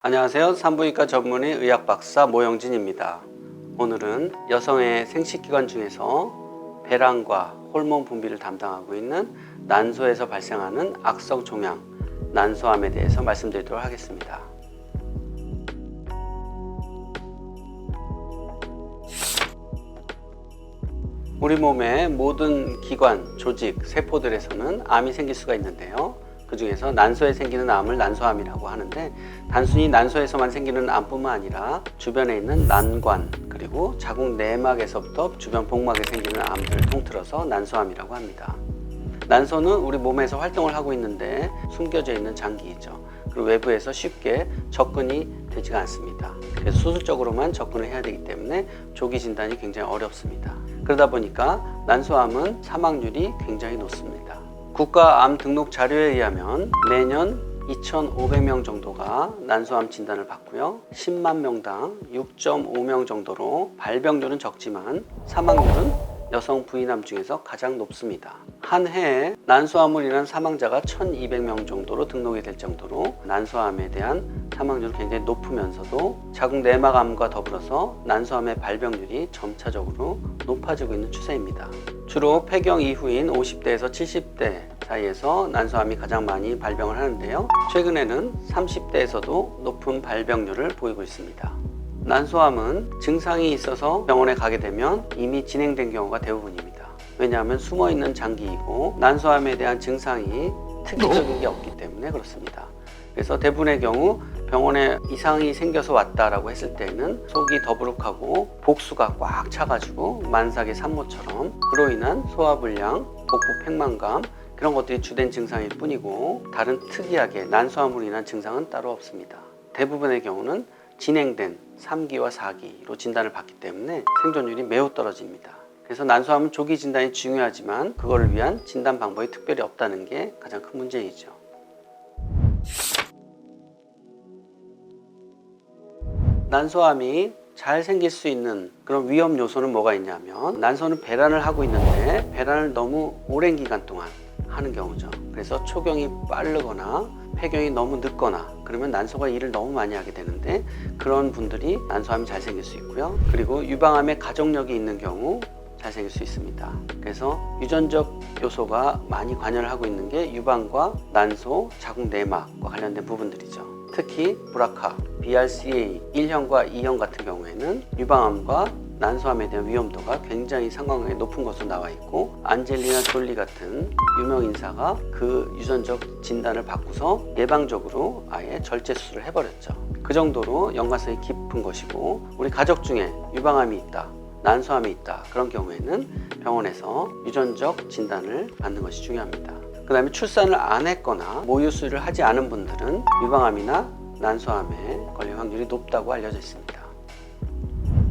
안녕하세요. 산부인과 전문의 의학박사 모영진입니다. 오늘은 여성의 생식기관 중에서 배란과 호르몬 분비를 담당하고 있는 난소에서 발생하는 악성 종양, 난소암에 대해서 말씀드리도록 하겠습니다. 우리 몸의 모든 기관, 조직, 세포들에서는 암이 생길 수가 있는데요. 그 중에서 난소에 생기는 암을 난소암이라고 하는데, 단순히 난소에서만 생기는 암뿐만 아니라 주변에 있는 난관, 그리고 자궁 내막에서부터 주변 복막에 생기는 암들을 통틀어서 난소암이라고 합니다. 난소는 우리 몸에서 활동을 하고 있는데 숨겨져 있는 장기이죠. 그리고 외부에서 쉽게 접근이 되지가 않습니다. 그래서 수술적으로만 접근을 해야 되기 때문에 조기 진단이 굉장히 어렵습니다. 그러다 보니까 난소암은 사망률이 굉장히 높습니다. 국가암 등록 자료에 의하면 매년 2,500명 정도가 난소암 진단을 받고요. 10만 명당 6.5명 정도로 발병률은 적지만 사망률은 여성 부인암 중에서 가장 높습니다. 한 해에 난소암으로 인한 사망자가 1,200명 정도로 등록이 될 정도로 난소암에 대한 사망률이 굉장히 높으면서도 자궁 내막암과 더불어서 난소암의 발병률이 점차적으로 높아지고 있는 추세입니다. 주로 폐경 이후인 50대에서 70대 사이에서 난소암이 가장 많이 발병을 하는데요. 최근에는 30대에서도 높은 발병률을 보이고 있습니다. 난소암은 증상이 있어서 병원에 가게 되면 이미 진행된 경우가 대부분입니다. 왜냐하면 숨어있는 장기이고 난소암에 대한 증상이 특이적인 게 없기 때문에 그렇습니다. 그래서 대부분의 경우 병원에 이상이 생겨서 왔다라고 했을 때는 속이 더부룩하고 복수가 꽉 차가지고 만삭의 산모처럼 그로 인한 소화불량, 복부 팽만감 그런 것들이 주된 증상일 뿐이고 다른 특이하게 난소암으로 인한 증상은 따로 없습니다. 대부분의 경우는 진행된 3기와 4기로 진단을 받기 때문에 생존율이 매우 떨어집니다. 그래서 난소암은 조기 진단이 중요하지만 그걸 위한 진단 방법이 특별히 없다는 게 가장 큰 문제이죠. 난소암이 잘 생길 수 있는 그런 위험 요소는 뭐가 있냐면, 난소는 배란을 하고 있는데 배란을 너무 오랜 기간 동안 하는 경우죠. 그래서 초경이 빠르거나 폐경이 너무 늦거나 그러면 난소가 일을 너무 많이 하게 되는데 그런 분들이 난소암이 잘 생길 수 있고요. 그리고 유방암에 가족력이 있는 경우 잘 생길 수 있습니다. 그래서 유전적 요소가 많이 관여를 하고 있는 게 유방과 난소, 자궁 내막과 관련된 부분들이죠. 특히 브라카, BRCA 1형과 2형 같은 경우에는 유방암과 난소암에 대한 위험도가 굉장히 상관관계 높은 것으로 나와 있고, 안젤리나 졸리 같은 유명 인사가 그 유전적 진단을 받고서 예방적으로 아예 절제 수술을 해버렸죠. 그 정도로 연관성이 깊은 것이고, 우리 가족 중에 유방암이 있다, 난소암이 있다 그런 경우에는 병원에서 유전적 진단을 받는 것이 중요합니다. 그 다음에 출산을 안 했거나 모유 수유를 하지 않은 분들은 유방암이나 난소암에 걸릴 확률이 높다고 알려져 있습니다.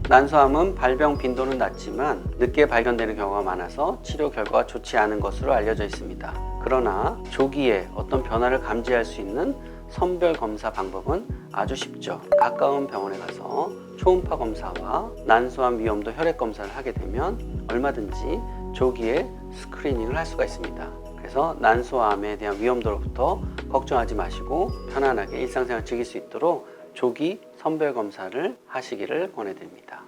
난소암은 발병 빈도는 낮지만 늦게 발견되는 경우가 많아서 치료 결과가 좋지 않은 것으로 알려져 있습니다. 그러나 조기에 어떤 변화를 감지할 수 있는 선별 검사 방법은 아주 쉽죠. 가까운 병원에 가서 초음파 검사와 난소암 위험도 혈액 검사를 하게 되면 얼마든지 조기에 스크리닝을 할 수가 있습니다. 그래서 난소암에 대한 위험도로부터 걱정하지 마시고 편안하게 일상생활 즐길 수 있도록 조기 선별 검사를 하시기를 권해드립니다.